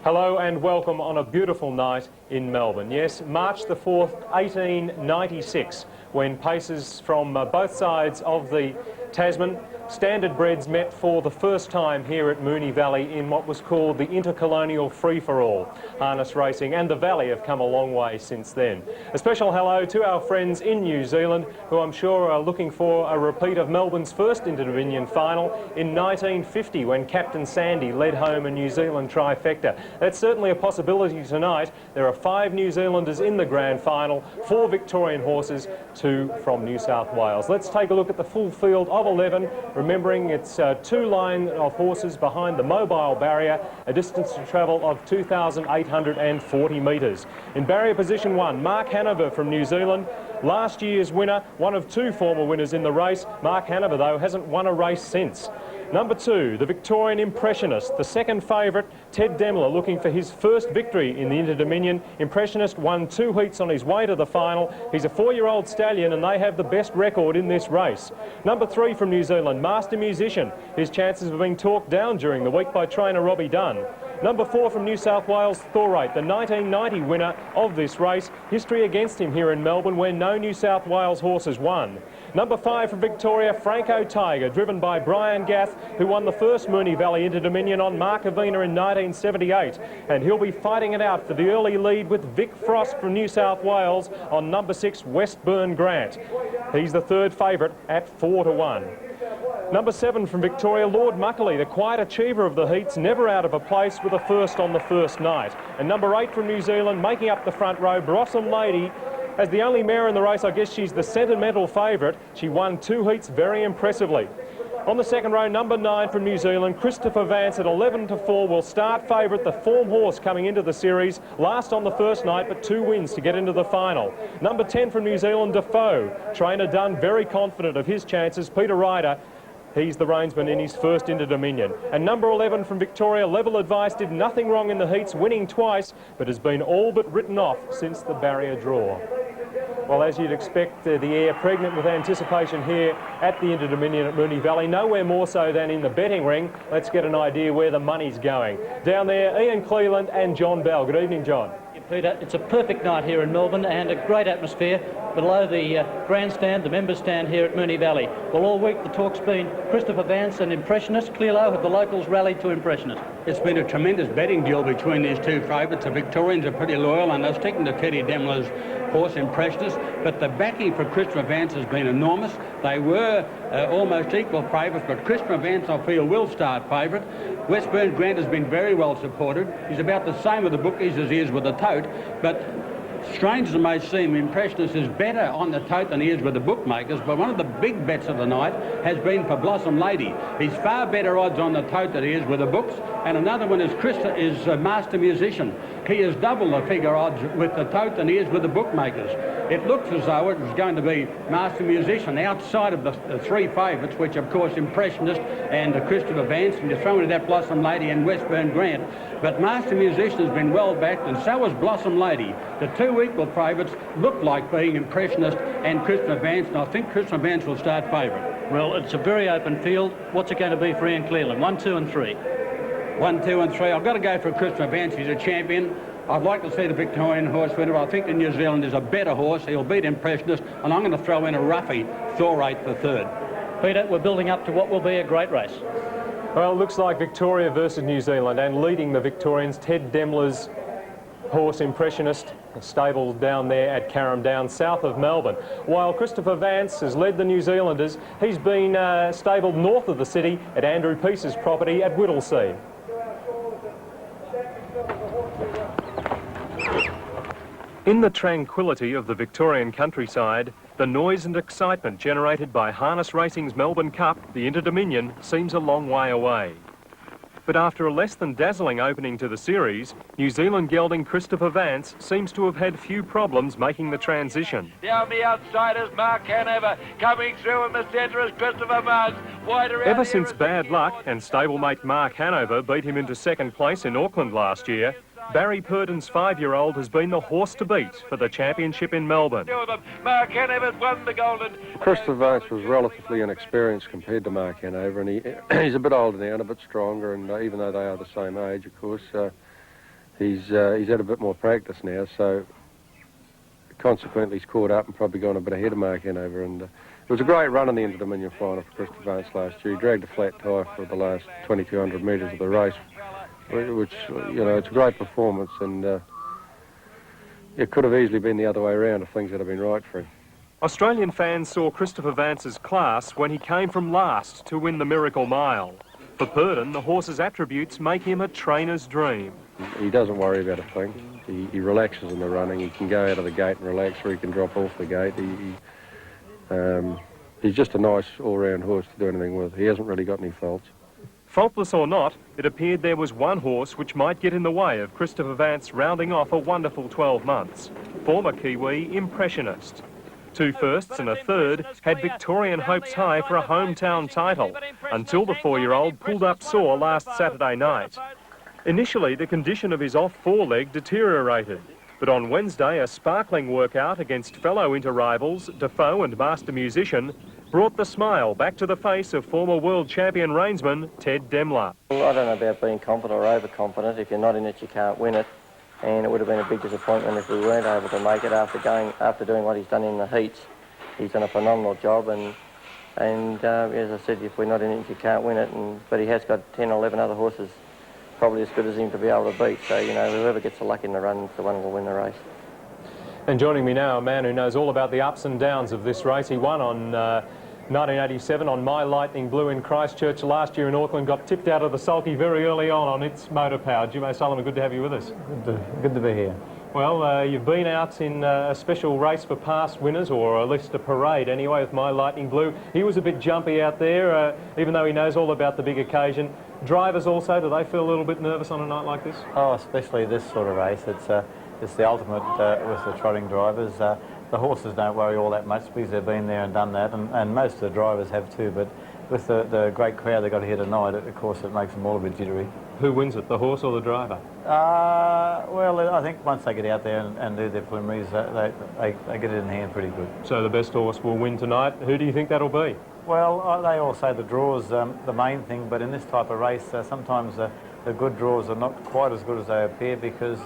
Hello and welcome on a beautiful night in Melbourne. Yes, March the 4th, 1896, when pacers from both sides of the Tasman, standardbreds met for the first time here at Moonee Valley in what was called the Intercolonial Free-for-All. Harness racing and the Valley have come a long way since then. A special hello to our friends in New Zealand, who I'm sure are looking for a repeat of Melbourne's first Inter-Dominion final in 1950, when Captain Sandy led home a New Zealand trifecta. That's certainly a possibility tonight. There are 5 New Zealanders in the grand final, 4 Victorian horses, 2 from New South Wales. Let's take a look at the full field of 11, remembering it's 2 line of horses behind the mobile barrier, a distance to travel of 2,840 metres. In barrier position 1, Mark Hanover from New Zealand, last year's winner, one of 2 former winners in the race. Mark Hanover, though, hasn't won a race since. Number 2, the Victorian Impressionist, the second favourite, Ted Demler, looking for his first victory in the Inter-Dominion. Impressionist won 2 heats on his way to the final. He's a 4-year-old stallion and they have the best record in this race. Number 3 from New Zealand, Master Musician. His chances have been talked down during the week by trainer Robbie Dunn. Number 4 from New South Wales, Thorate, the 1990 winner of this race. History against him here in Melbourne, where no New South Wales horses won. Number 5 from Victoria, Franco Tiger, driven by Brian Gath, who won the first Moonee Valley Inter-Dominion on Markovina in 1978. And he'll be fighting it out for the early lead with Vic Frost from New South Wales on number 6, WESTBURN Grant. He's the third favourite at 4-1. Number 7 from Victoria, Lord Muckley, the quiet achiever of the heats, never out of a place with a first on the first night. And number 8 from New Zealand, making up the front row, Blossom Lady. As the only mare in the race, I guess she's the sentimental favourite. She won 2 heats very impressively. On the second row, number 9 from New Zealand, Christopher Vance at 11-4 will start favourite, the form horse coming into the series. Last on the first night, but 2 wins to get into the final. Number 10 from New Zealand, Defoe. Trainer Dunn very confident of his chances. Peter Ryder, he's the reinsman in his first Inter-Dominion. And number 11 from Victoria, Level Advice, did nothing wrong in the heats, winning twice, but has been all but written off since the barrier draw. Well, as you'd expect, the air pregnant with anticipation here at the Inter-Dominion at Moonee Valley, nowhere more so than in the betting ring. Let's get an idea where the money's going. Down there, Ian Cleland and John Bell. Good evening, John. Peter, it's a perfect night here in Melbourne and a great atmosphere below the grandstand, the members stand here at Moonee Valley. Well, all week the talk's been Christopher Vance and Impressionist. Clearlo, have the locals rallied to Impressionist? It's been a tremendous betting duel between these 2 favourites. The Victorians are pretty loyal and they're sticking to Teddy Demler's horse Impressionist, but the backing for Christopher Vance has been enormous. They were almost equal favourites, but Christopher Vance, I feel, will start favourite. WESTBURN Grant has been very well supported. He's about the same with the bookies as he is with the tote, but strange as it may seem, Impressionist is better on the tote than he is with the bookmakers, but one of the big bets of the night has been for Blossom Lady. He's far better odds on the tote than he is with the books, and another one is Master Musician. He is double the figure odds with the tote than he is with the bookmakers. It looks as though it was going to be Master Musician outside of the 3 favourites, which of course Impressionist and Christopher Vance, and you're throwing in that Blossom Lady and WESTBURN Grant. But Master Musician has been well backed, and so has Blossom Lady. The 2 equal favourites look like being Impressionist and Christopher Vance, and I think Christopher Vance will start favourite. Well, it's a very open field. What's it going to be for Ian Cleland? 1, 2 and 3. 1, 2 and 3. I've got to go for Christopher Vance. He's a champion. I'd like to see the Victorian horse winner. I think the New Zealand is a better horse. He'll beat Impressionist, and I'm going to throw in a roughie, Thorate the third. Peter, we're building up to what will be a great race. Well, it looks like Victoria versus New Zealand, and leading the Victorians, Ted Demler's horse Impressionist, stabled down there at Carrum Down, south of Melbourne. While Christopher Vance has led the New Zealanders, he's been stabled north of the city at Andrew Peace's property at Whittlesea. In the tranquility of the Victorian countryside, the noise and excitement generated by harness racing's Melbourne Cup, the Inter-Dominion, seems a long way away. But after a less than dazzling opening to the series, New Zealand gelding Christopher Vance seems to have had few problems making the transition. Down the outside is Mark Hanover, coming through in the centre is Christopher Vance. Ever since bad luck and stablemate Mark Hanover beat him into second place in Auckland last year, Barry Purdon's 5-year-old has been the horse to beat for the championship in Melbourne. Mark Hanover won the golden. Christopher Vance was relatively inexperienced compared to Mark Hanover, and he's a bit older now and a bit stronger, and even though they are the same age, of course, He's had a bit more practice now, so consequently he's caught up and probably gone a bit ahead of Mark Hanover. And it was a great run in the Inter-Dominion final for Christopher Vance last year. He dragged a flat tyre for the last 2,200 metres of the race, which, you know, it's a great performance, and it could have easily been the other way around if things had been right for him. Australian fans saw Christopher Vance's class when he came from last to win the Miracle Mile. For Purdon, the horse's attributes make him a trainer's dream. He doesn't worry about a thing. He relaxes in the running. He can go out of the gate and relax, or he can drop off the gate. He's just a nice all-round horse to do anything with. He hasn't really got any faults. Faultless or not, it appeared there was one horse which might get in the way of Christopher Vance rounding off a wonderful 12 months. Former Kiwi Impressionist. 2 firsts and a third had Victorian hopes high for a hometown title, until the 4-year-old pulled up sore last Saturday night. Initially, the condition of his off foreleg deteriorated, but on Wednesday, a sparkling workout against fellow inter-rivals, Defoe and Master Musician, brought the smile back to the face of former world champion reinsman Ted Demler. Well, I don't know about being confident or overconfident. If you're not in it, you can't win it. And it would have been a big disappointment if we weren't able to make it after doing what he's done in the heats. He's done a phenomenal job, and as I said, if we're not in it, you can't win it. But he has got 10 or 11 other horses probably as good as him to be able to beat. So, you know, whoever gets the luck in the run is the one who will win the race. And joining me now, a man who knows all about the ups and downs of this race. He won on 1987 on My Lightning Blue in Christchurch. Last year in Auckland, got tipped out of the sulky very early on its motor power. Jim O'Sullivan, good to have you with us. Good to be here. Well, you've been out in a special race for past winners, or at least a parade anyway, with My Lightning Blue. He was a bit jumpy out there, even though he knows all about the big occasion. Drivers also, do they feel a little bit nervous on a night like this? Oh, especially this sort of race. It's the ultimate with the trotting drivers. The horses don't worry all that much because they've been there and done that, and most of the drivers have too, but with the great crowd they've got here tonight, of course it makes them all a bit jittery. Who wins it, the horse or the driver? Well, I think once they get out there and do their preliminaries, they get it in hand pretty good. So the best horse will win tonight. Who do you think that'll be? Well, they all say the draw's the main thing, but in this type of race, sometimes the good draws are not quite as good as they appear because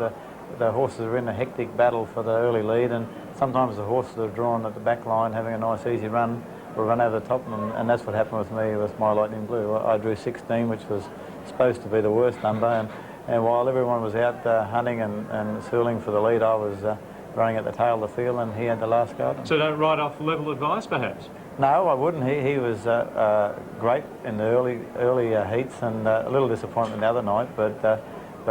the horses are in a hectic battle for the early lead, and sometimes the horses are drawn at the back line having a nice easy run or run over the top, and that's what happened with me with My Lightning Blue. I drew 16, which was supposed to be the worst number, and while everyone was out hunting and swirling for the lead, I was running at the tail of the field, and he had the last go. So don't write off Level Advice, perhaps? No, I wouldn't. He was great in the early heats, and a little disappointment the other night, but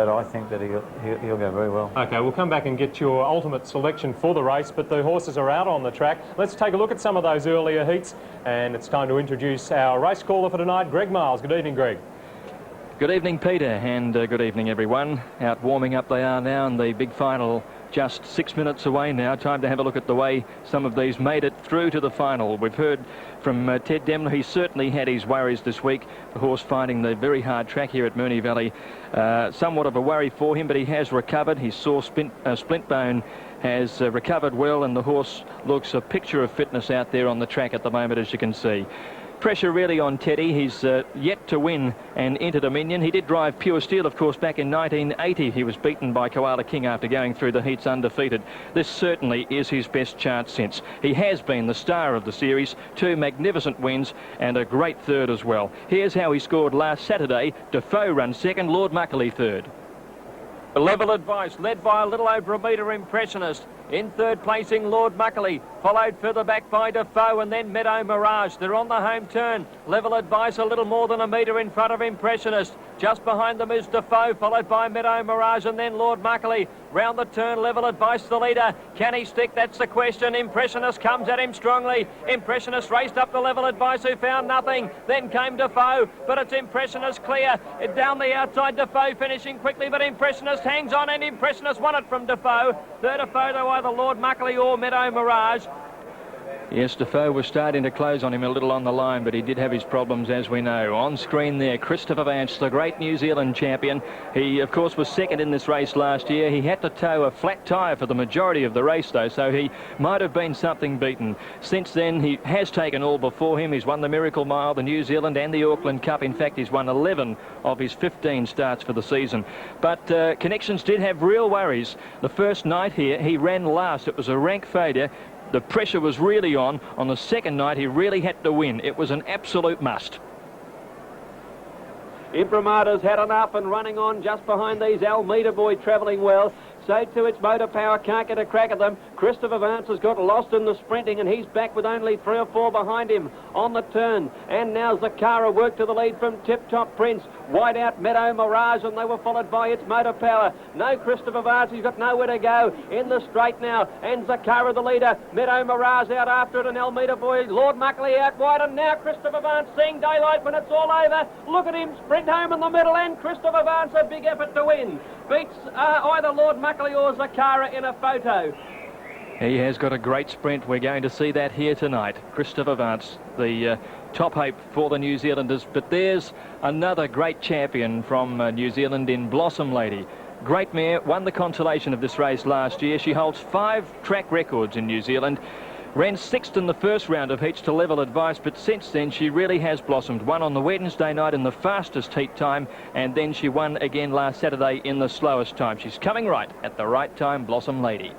I think that he'll go very well. OK, we'll come back and get your ultimate selection for the race, but the horses are out on the track. Let's take a look at some of those earlier heats, and it's time to introduce our race caller for tonight, Greg Miles. Good evening, Greg. Good evening, Peter, and good evening, everyone. Out warming up they are now, and the big final just 6 minutes away now. Time to have a look at the way some of these made it through to the final. We've heard from Ted Demler. He certainly had his worries this week. The horse finding the very hard track here at Moonee Valley. Somewhat of a worry for him, but he has recovered. His sore splint bone has recovered well, and the horse looks a picture of fitness out there on the track at the moment, as you can see. Pressure really on Teddy. He's yet to win an Inter-Dominion. He did drive Pure Steel, of course, back in 1980. He was beaten by Koala King after going through the heats undefeated. This certainly is his best chance since. He has been the star of the series, 2 magnificent wins and a great third as well. Here's how he scored last Saturday. Defoe runs second, Lord Muckley third. Level Advice, led by a little over a metre Impressionist. In third placing, Lord Muckley, followed further back by Defoe and then Meadow Mirage. They're on the home turn. Level Advice a little more than a metre in front of Impressionist. Just behind them is Defoe, followed by Meadow Mirage and then Lord Muckley. Round the turn, Level Advice the leader. Can he stick? That's the question. Impressionist comes at him strongly. Impressionist raced up to Level Advice, who found nothing. Then came Defoe, but it's Impressionist clear. Down the outside, Defoe finishing quickly, but Impressionist hangs on, and Impressionist won it from Defoe. Third Defoe to either Lord Muckley or Meadow Mirage. Yes, Defoe was starting to close on him a little on the line, but he did have his problems, as we know. On screen there, Christopher Vance, the great New Zealand champion. He, of course, was second in this race last year. He had to tow a flat tyre for the majority of the race, though, so he might have been something beaten. Since then, he has taken all before him. He's won the Miracle Mile, the New Zealand and the Auckland Cup. In fact, he's won 11 of his 15 starts for the season. But Connections did have real worries. The first night here, he ran last. It was a rank failure. The pressure was really on. On the second night, he really had to win. It was an absolute must. Imprimata's had enough and running on just behind these. Almeida Boy travelling well. So too its Motor Power can't get a crack at them. Christopher Vance has got lost in the sprinting and he's back with only 3 or 4 behind him on the turn. And now Zakara worked to the lead from Tip Top Prince. Wide out Meadow Mirage, and they were followed by its Motor Power. No Christopher Vance, he's got nowhere to go in the straight now. And Zakara the leader. Meadow Mirage out after it, and Almeida Boy. Lord Muckley out wide, and now Christopher Vance seeing daylight when it's all over. Look at him sprint home in the middle, and Christopher Vance a big effort to win. Beats either Lord Muckley or Zakara in a photo. He has got a great sprint. We're going to see that here tonight. Christopher Vance, the top hope for the New Zealanders. But there's another great champion from New Zealand in Blossom Lady. Great mare, won the consolation of this race last year. She holds 5 track records in New Zealand. Ran 6th in the first round of heats to Level Advice, but since then she really has blossomed. Won on the Wednesday night in the fastest heat time, and then she won again last Saturday in the slowest time. She's coming right at the right time, Blossom Lady.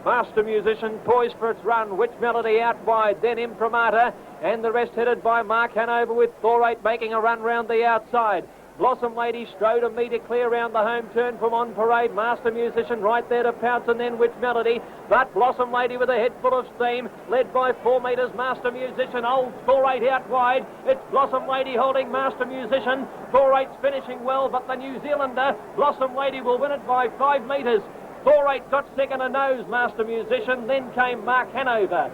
Master Musician poised for its run. Witch Melody out wide, then Imprimata, and the rest headed by Mark Hanover with Thorate making a run round the outside. Blossom Lady strode a metre clear round the home turn from On Parade. Master Musician right there to pounce, and then Witch Melody. But Blossom Lady with a head full of steam, led by 4 metres. Master Musician, old Thorate out wide. It's Blossom Lady holding Master Musician. Thorate's finishing well, but the New Zealander, Blossom Lady, will win it by 5 metres. Thorate got second a nose, Master Musician. Then came Mark Hanover.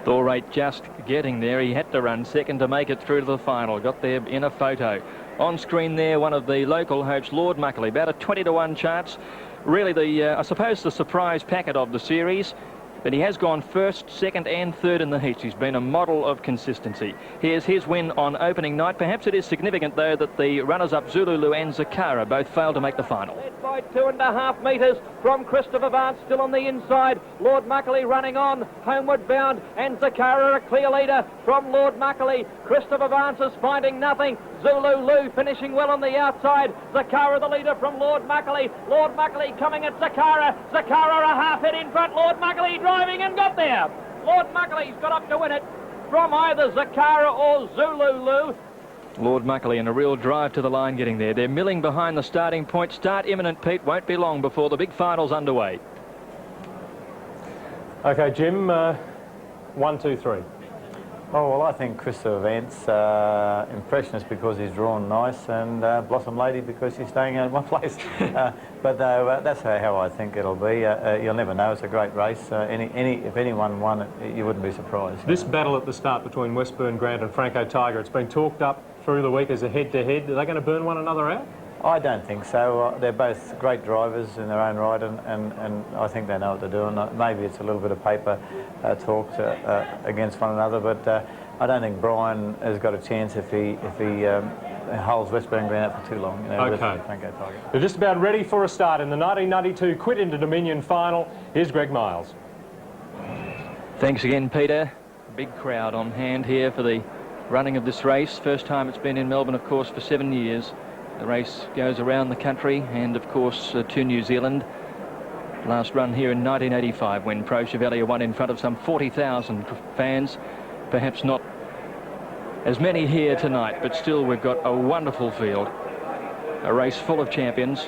Thorate just getting there. He had to run second to make it through to the final. Got there in a photo. On screen there, one of the local hopes, Lord Muckley. About a 20-to-1 chance. Really, I suppose, the surprise packet of the series. But he has gone first, second and third in the heats. He's been a model of consistency. Here's his win on opening night. Perhaps it is significant, though, that the runners-up Zululu and Zakara both failed to make the final. Led by 2.5 metres from Christopher Vance, still on the inside. Lord Muckley running on, homeward bound, and Zakara a clear leader from Lord Muckley. Christopher Vance is finding nothing. Zululu finishing well on the outside. Zakara the leader from Lord Muckley. Lord Muckley coming at Zakara. Zakara a half head in front. Lord Muckley driving and got there. Lord Muckley's got up to win it from either Zakara or Zululu. Lord Muckley in a real drive to the line getting there. They're milling behind the starting point. Start imminent, Pete. Won't be long before the big final's underway. OK, Jim, 1, 2, 3. Oh, well, I think Christopher Vance, impressionist because he's drawn nice, and Blossom Lady because she's staying out of my place. But that's how I think it'll be. You'll never know. It's a great race. If anyone won it, you wouldn't be surprised. This battle at the start between WESTBURN Grant and Franco Tiger, it's been talked up through the week as a head-to-head. Are they going to burn one another out? I don't think so. They're both great drivers in their own right, and I think they know what they're doing. Maybe it's a little bit of paper talk against one another, but I don't think Brian has got a chance if he holds WESTBURN Grant out for too long. You know, OK. Franco Tiger. They're just about ready for a start in the 1992 Quit into Dominion final. Here's Greg Miles. Thanks again, Peter. Big crowd on hand here for the running of this race. First time it's been in Melbourne, of course, for 7 years. The race goes around the country and, of course, to New Zealand. Last run here in 1985 when Pro Chevalier won in front of some 40,000 fans. Perhaps not as many here tonight, but still we've got a wonderful field. A race full of champions,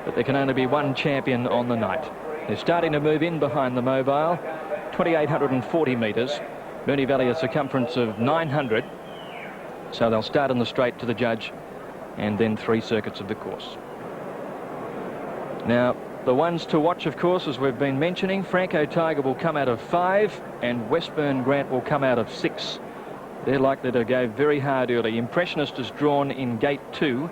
but there can only be one champion on the night. They're starting to move in behind the mobile. 2,840 metres. Moonee Valley a circumference of 900. So they'll start in the straight to the judge, and then 3 circuits of the course. Now, the ones to watch, of course, as we've been mentioning, Franco Tiger will come out of 5 and WESTBURN Grant will come out of 6. They're likely to go very hard early. Impressionist is drawn in gate 2.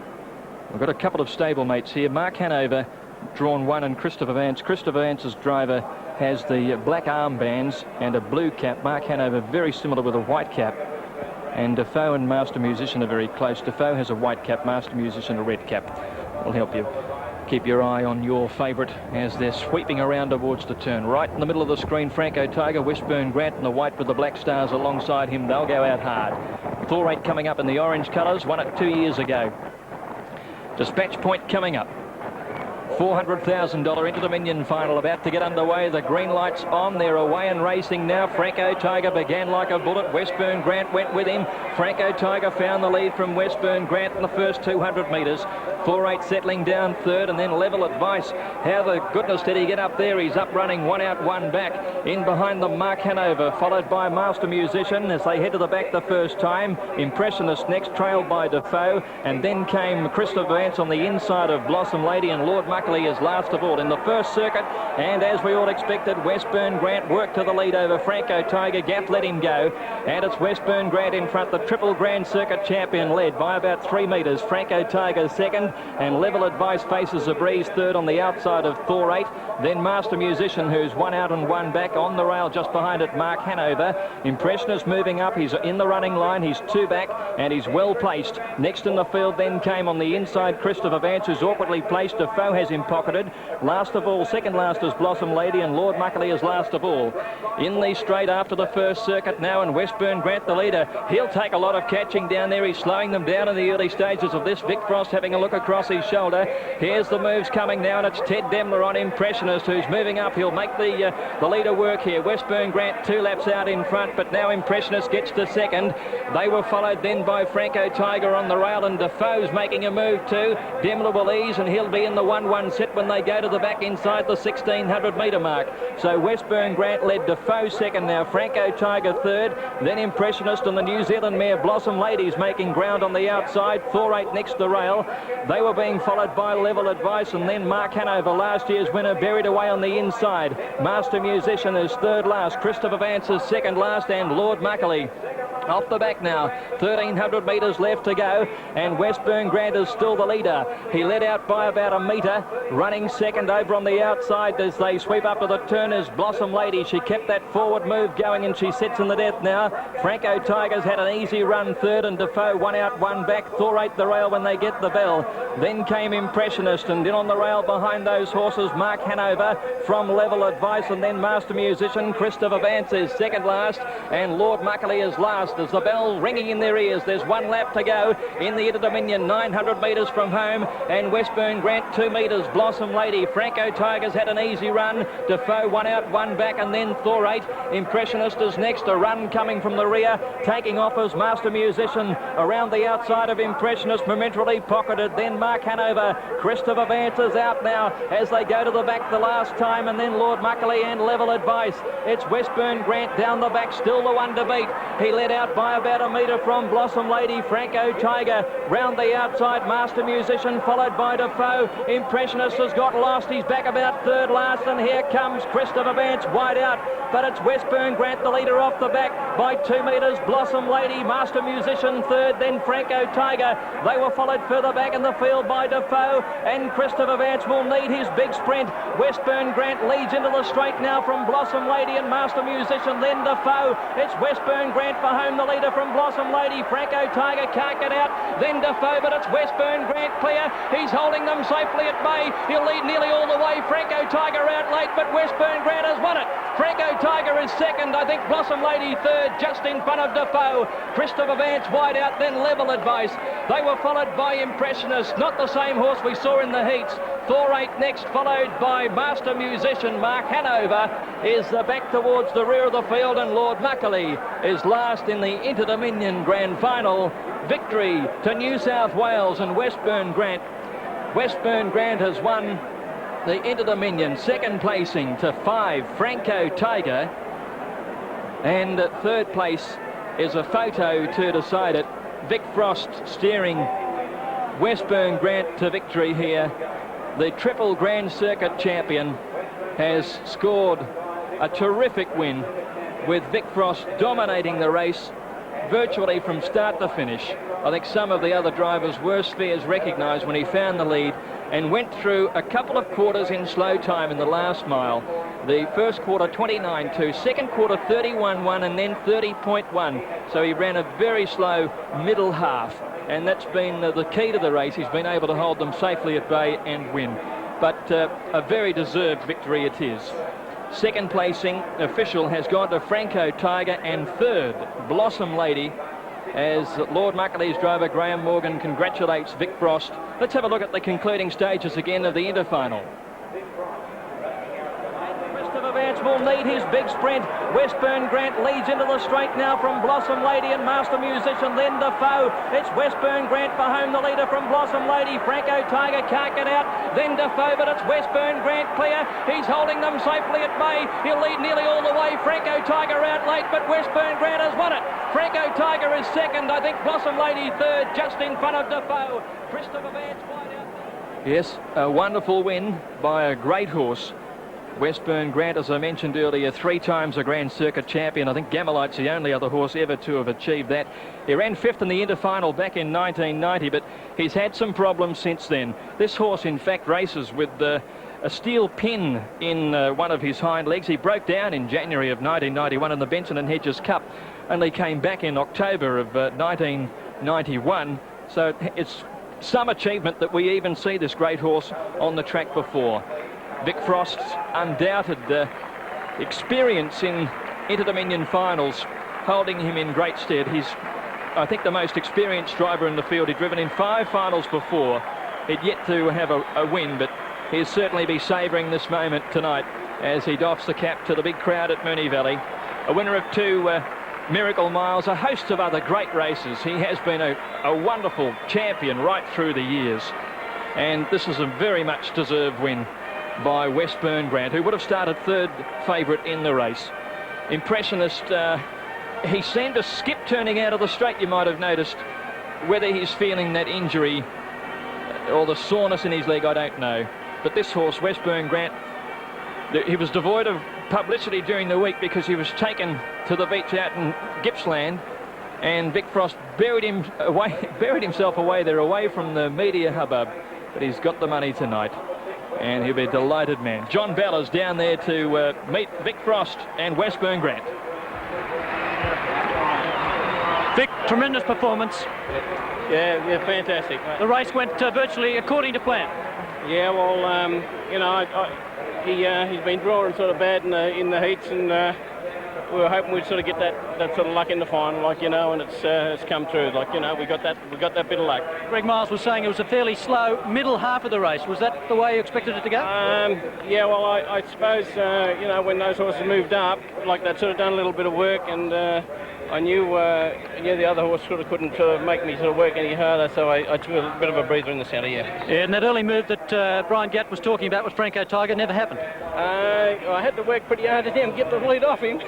We've got a couple of stablemates here. Mark Hanover drawn 1 and Christopher Vance. Christopher Vance's driver has the black armbands and a blue cap. Mark Hanover very similar with a white cap. And Defoe and Master Musician are very close. Defoe has a white cap, Master Musician a red cap. Will help you keep your eye on your favourite as they're sweeping around towards the turn. Right in the middle of the screen, Franco Tiger, Westburn Grant in the white with the black stars alongside him. They'll go out hard. Thor 8 coming up in the orange colours, won it 2 years ago. Dispatch Point coming up. $400,000 Inter-Dominion final about to get underway. The green light's on. They're away and racing now. Franco Tiger began like a bullet. Westburn Grant went with him. Franco Tiger found the lead from Westburn Grant in the first 200 metres. 4-8 settling down third, and then Level Advice. How the goodness did he get up there? He's up running, one out, one back. In behind them, Mark Hanover, followed by Master Musician as they head to the back the first time. Impressionist next, trailed by Defoe, and then came Christopher Vance on the inside of Blossom Lady, and Lord Muckley is last of all in the first circuit. And as we all expected, Westburn Grant worked to the lead over Franco Tiger. Gaff let him go, and it's Westburn Grant in front, the Triple Grand Circuit champion, led by about 3 metres. Franco Tiger second, and Level Advice faces a breeze third on the outside of Thor 8. Then Master Musician, who's one out and one back. On the rail just behind it, Mark Hanover. Impressionist moving up, he's in the running line, he's 2 back, and he's well placed. Next in the field then came on the inside Christopher Vance, who's awkwardly placed. Defoe has him pocketed. Last of all, second last is Blossom Lady, and Lord Muckley is last of all. In the straight after the first circuit now, and Westburn Grant the leader. He'll take a lot of catching down there. He's slowing them down in the early stages of this. Vic Frost having a look across his shoulder. Here's the moves coming now, and it's Ted Demler on Impressionist, who's moving up. He'll make the leader work here. Westburn Grant 2 laps out in front, but now Impressionist gets to second. They were followed then by Franco Tiger on the rail, and Defoe's making a move too. Demler will ease, and he'll be in the 1-1 set when they go to the back inside the 1600 metre mark. So Westburn Grant led, Defoe second now, Franco Tiger third, then Impressionist and the New Zealand mare Blossom Ladies making ground on the outside. Thor 8 next the rail. They were being followed by Level Advice, and then Mark Hanover, last year's winner, buried away on the inside. Master Musician is third last, Christopher Vance is second last, and Lord Muckley off the back now. 1300 metres left to go, and Westburn Grant is still the leader. He led out by about a metre. Running second over on the outside as they sweep up to the turn is Blossom Lady. She kept that forward move going, and she sits in the death now. Franco Tiger's had an easy run third, and Defoe one out, one back. Thor 8 the rail when they get the bell. Then came Impressionist, and in on the rail behind those horses, Mark Hanover from Level Advice, and then Master Musician. Christopher Vance is second last, and Lord Muckley is last. There's the bell ringing in their ears. There's 1 lap to go in the Inter-Dominion, 900 metres from home, and Westburn Grant 2 metres. Blossom Lady. Franco Tiger's had an easy run. Defoe one out, one back, and then Thor 8. Impressionist is next. A run coming from the rear. Taking off as Master Musician around the outside of Impressionist, momentarily pocketed. Then Mark Hanover. Christopher Vance is out now as they go to the back the last time, and then Lord Muckley and Level Advice. It's Westburn Grant down the back, still the one to beat. He led out by about a metre from Blossom Lady. Franco Tiger round the outside, Master Musician followed by Defoe. Impressionist has got lost. He's back about third last, and here comes Christopher Vance wide out, but it's Westburn Grant the leader off the back by 2 metres. Blossom Lady, Master Musician third, then Franco Tiger. They were followed further back in the field by Defoe, and Christopher Vance will need his big sprint. Westburn Grant leads into the straight now from Blossom Lady and Master Musician, then Defoe. It's Westburn Grant for home, the leader from Blossom Lady. Franco Tiger can't get out, then Defoe, but it's Westburn Grant clear. He's holding them safely at bay. He'll lead nearly all the way. Franco Tiger out late, but Westburn Grant has won it. Franco Tiger is second. I think Blossom Lady third, just in front of Defoe. Christopher Vance wide out, then Level Advice. They were followed by Impressionist, not the same horse we saw in the heats. Thor 8 next, followed by Master Musician. Mark Hanover is back towards the rear of the field, and Lord Muckley is last in the Inter-Dominion Grand Final. Victory to New South Wales and Westburn Grant. Westburn Grant has won the Inter-Dominion, second placing to 5 Franco Tiger, and third place is a photo to decide it. Vic Frost steering Westburn Grant to victory here. The Triple Grand Circuit champion has scored a terrific win, with Vic Frost dominating the race virtually from start to finish. I think some of the other drivers were Spheres recognised when he found the lead and went through a couple of quarters in slow time in the last mile. The first quarter 29.2, second quarter 31.1, and then 30.1. So he ran a very slow middle half, and that's been the key to the race. He's been able to hold them safely at bay and win. But a very deserved victory it is. Second placing official has gone to Franco Tiger, and third, Blossom Lady, as Lord Muckley's driver Graham Morgan congratulates Vic Frost. Let's have a look at the concluding stages again of the interfinal. Vance will lead his big sprint. Westburn Grant leads into the straight now from Blossom Lady and Master Musician, then Defoe. It's Westburn Grant for home, the leader from Blossom Lady. Franco Tiger can't get out, then Defoe, but it's Westburn Grant clear. He's holding them safely at bay. He'll lead nearly all the way. Franco Tiger out late, but Westburn Grant has won it. Franco Tiger is second. I think Blossom Lady third, just in front of Defoe. Christopher Vance wide out there. Yes, a wonderful win by a great horse. Westburn Grant, as I mentioned earlier, 3 times a Grand Circuit champion. I think Gamelite's the only other horse ever to have achieved that. He ran 5th in the interfinal back in 1990, but he's had some problems since then. This horse, in fact, races with a steel pin in one of his hind legs. He broke down in January of 1991 in the Benson and Hedges Cup, only came back in October of 1991. So it's some achievement that we even see this great horse on the track before. Vic Frost's undoubted experience in Inter-Dominion finals holding him in great stead. He's, I think, the most experienced driver in the field. He'd driven in 5 finals before. He'd yet to have a win, but he'll certainly be savouring this moment tonight as he doffs the cap to the big crowd at Moonee Valley. A winner of 2 Miracle Miles, a host of other great races. He has been a wonderful champion right through the years, and this is a very much deserved win by Westburn Grant, who would have started 3rd favourite in the race. Impressionist, he seemed to skip turning out of the straight, you might have noticed. Whether he's feeling that injury or the soreness in his leg, I don't know. But this horse, Westburn Grant, he was devoid of publicity during the week because he was taken to the beach out in Gippsland, and Vic Frost buried himself away there, away from the media hubbub. But he's got the money tonight, and he'll be a delighted man. John Bella's down there to meet Vic Frost and Westburn Grant. Vic, tremendous performance. Yeah, fantastic. The race went virtually according to plan. Yeah, well, you know, he's been drawing sort of bad in the heats, and we were hoping we'd sort of get that sort of luck in the final, like, you know, and it's come true. Like, you know, we got that bit of luck. Greg Miles was saying it was a fairly slow middle half of the race. Was that the way you expected it to go? Yeah, well, I suppose, you know, when those horses moved up, like, they'd sort of done a little bit of work, and I knew the other horse sort of couldn't make me sort of work any harder, so I took a bit of a breather in the centre, yeah. And that early move that Brian Gatt was talking about with Franco Tiger never happened. I had to work pretty hard to get the lead off him.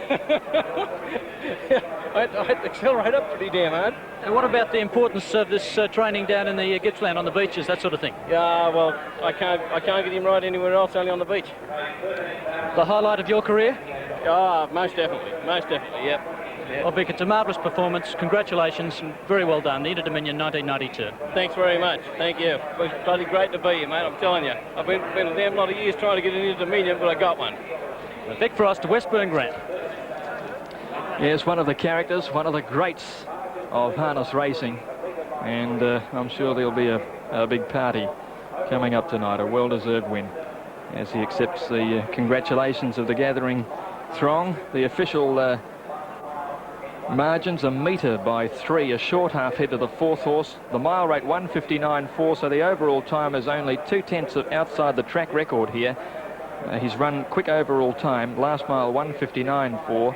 I had to accelerate up pretty damn hard. And what about the importance of this training down in the Gippsland on the beaches, that sort of thing? Yeah, well, I can't get him right anywhere else, only on the beach. The highlight of your career? Oh, most definitely, yep. Well, Vic, it's a marvellous performance. Congratulations, and very well done. The Inter-Dominion 1992. Thanks very much. Thank you. It was bloody great to be here, mate. I'm telling you. I've been a damn lot of years trying to get an Inter-Dominion, but I got one. Vic Frost to Westburn Grant. Yes, one of the characters, one of the greats of harness racing, and I'm sure there'll be a big party coming up tonight. A well-deserved win as he accepts the congratulations of the gathering throng. The official margins a metre by 3, a short half head to the 4th horse. The mile rate 1:59.4, so the overall time is only 2/10 outside the track record here. He's run quick overall time. Last mile 1:59.4,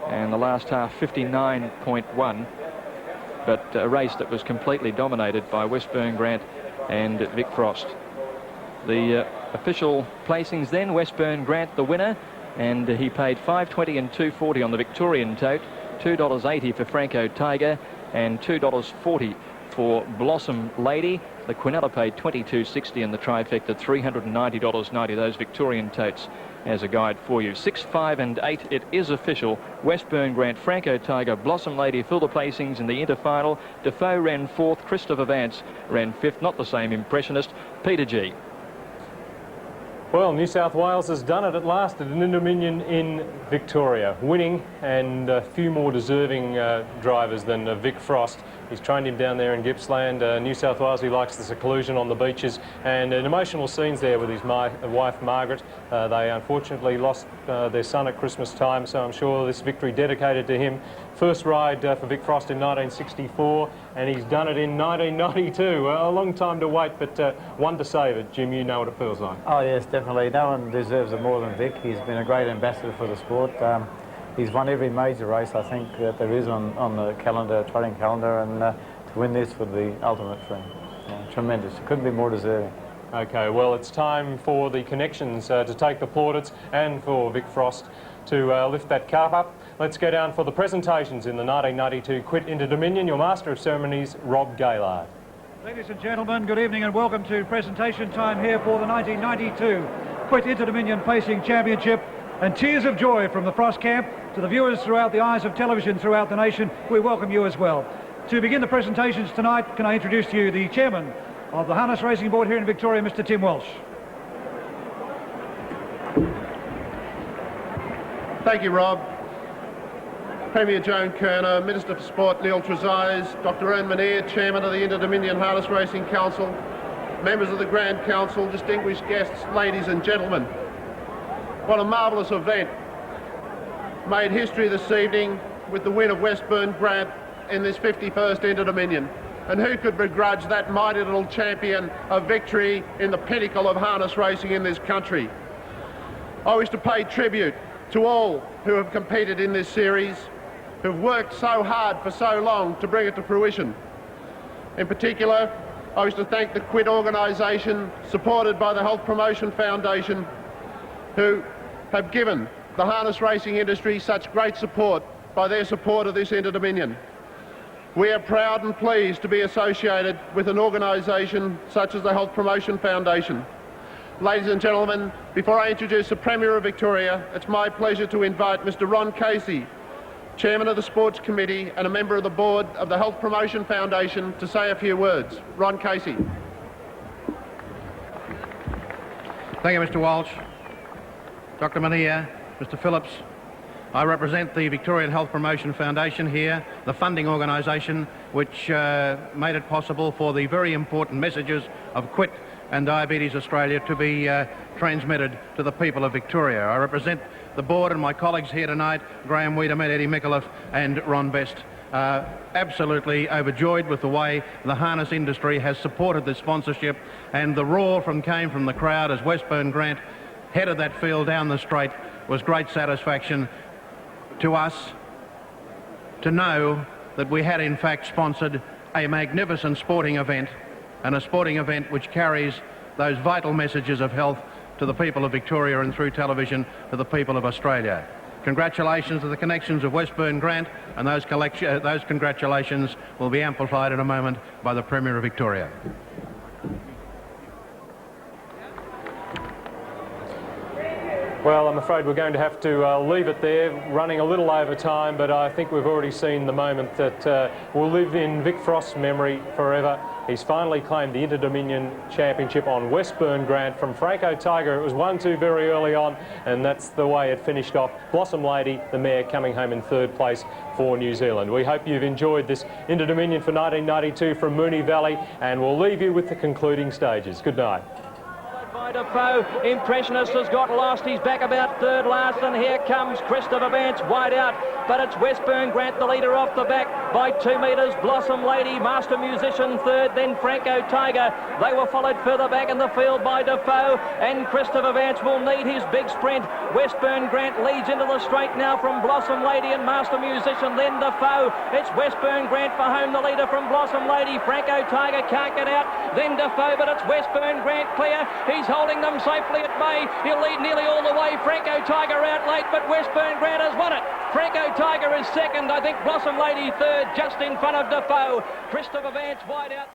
and the last half 59.1. But a race that was completely dominated by Westburn Grant and Vic Frost. The official placings then: Westburn Grant the winner, and he paid $5.20 and $2.40 on the Victorian tote. $2.80 for Franco Tiger and $2.40 for Blossom Lady. The Quinella paid $22.60 and the trifecta $390.90. Those Victorian totes as a guide for you. 6, 5 and 8, it is official. Westburn Grant, Franco Tiger, Blossom Lady fill the placings in the interfinal. Defoe ran 4th, Christopher Vance ran 5th, not the same impressionist. Peter G. Well, New South Wales has done it at last at an Inter-Dominion in Victoria, winning, and a few more deserving drivers than Vic Frost. He's trained him down there in Gippsland. New South Wales, he likes the seclusion on the beaches, and emotional scenes there with his wife Margaret. They unfortunately lost their son at Christmas time, so I'm sure this victory dedicated to him. First ride for Vic Frost in 1964, and he's done it in 1992. A long time to wait, but one to save it. Jim, you know what it feels like. Oh yes, definitely. No one deserves it more than Vic. He's been a great ambassador for the sport. He's won every major race, I think, that there is on the calendar, trotting calendar, and to win this would be ultimate for him. Tremendous. He couldn't be more deserving. Okay, well, it's time for the connections to take the plaudits and for Vic Frost to lift that cup up. Let's go down for the presentations in the 1992 Quit Inter-Dominion. Your Master of Ceremonies, Rob Gaylard. Ladies and gentlemen, good evening and welcome to presentation time here for the 1992 Quit Inter-Dominion Pacing Championship. And tears of joy from the Frost camp to the viewers throughout the eyes of television throughout the nation. We welcome you as well. To begin the presentations tonight, can I introduce to you the chairman of the Harness Racing Board here in Victoria, Mr. Tim Walsh. Thank you, Rob. Premier Joan Kerner, Minister for Sport Neil Trezise, Dr. Ern Manier, Chairman of the Inter-Dominion Harness Racing Council, members of the Grand Council, distinguished guests, ladies and gentlemen. What a marvellous event. Made history this evening with the win of WESTBURN Grant in this 51st Inter-Dominion. And who could begrudge that mighty little champion a victory in the pinnacle of harness racing in this country? I wish to pay tribute to all who have competed in this series, who've worked so hard for so long to bring it to fruition. In particular, I wish to thank the Quit organisation, supported by the Health Promotion Foundation, who have given the harness racing industry such great support by their support of this Inter-Dominion. We are proud and pleased to be associated with an organisation such as the Health Promotion Foundation. Ladies and gentlemen, before I introduce the Premier of Victoria, it's my pleasure to invite Mr. Ron Casey, Chairman of the Sports Committee and a member of the board of the Health Promotion Foundation, to say a few words. Ron Casey. Thank you, Mr. Walsh. Dr. Manier, Mr. Phillips. I represent the Victorian Health Promotion Foundation here, the funding organisation which made it possible for the very important messages of Quit and Diabetes Australia to be transmitted to the people of Victoria. I represent the board and my colleagues here tonight, Graham Wiedemann, Eddie Micallef and Ron Best. Absolutely overjoyed with the way the harness industry has supported this sponsorship, and the roar came from the crowd as WESTBURN Grant headed that field down the straight was great satisfaction to us to know that we had in fact sponsored a magnificent sporting event, and a sporting event which carries those vital messages of health to the people of Victoria and through television to the people of Australia. Congratulations to the connections of WESTBURN Grant, and those congratulations will be amplified in a moment by the Premier of Victoria. Well, I'm afraid we're going to have to leave it there, running a little over time, but I think we've already seen the moment that will live in Vic Frost's memory forever. He's finally claimed the Inter-Dominion Championship on WESTBURN Grant from Franco Tiger. It was 1-2 very early on, and that's the way it finished off. Blossom Lady, the mare, coming home in third place for New Zealand. We hope you've enjoyed this Inter-Dominion for 1992 from Moonee Valley, and we'll leave you with the concluding stages. Good night. By Defoe, Impressionist has got lost. He's back about third last, and here comes Christopher Vance wide out, but it's WESTBURN Grant, the leader, off the back by 2 metres. Blossom Lady, Master Musician third, then Franco Tiger. They were followed further back in the field by Defoe, and Christopher Vance will need his big sprint. WESTBURN Grant leads into the straight now from Blossom Lady and Master Musician, then Defoe. It's WESTBURN Grant for home, the leader from Blossom Lady. Franco Tiger can't get out, then Defoe, but it's WESTBURN Grant clear. He's holding them safely at bay. He'll lead nearly all the way. Franco Tiger out late, but WESTBURN Grant has won it. Franco Tiger is second. I think Blossom Lady third, just in front of Defoe. Christopher Vance wide out.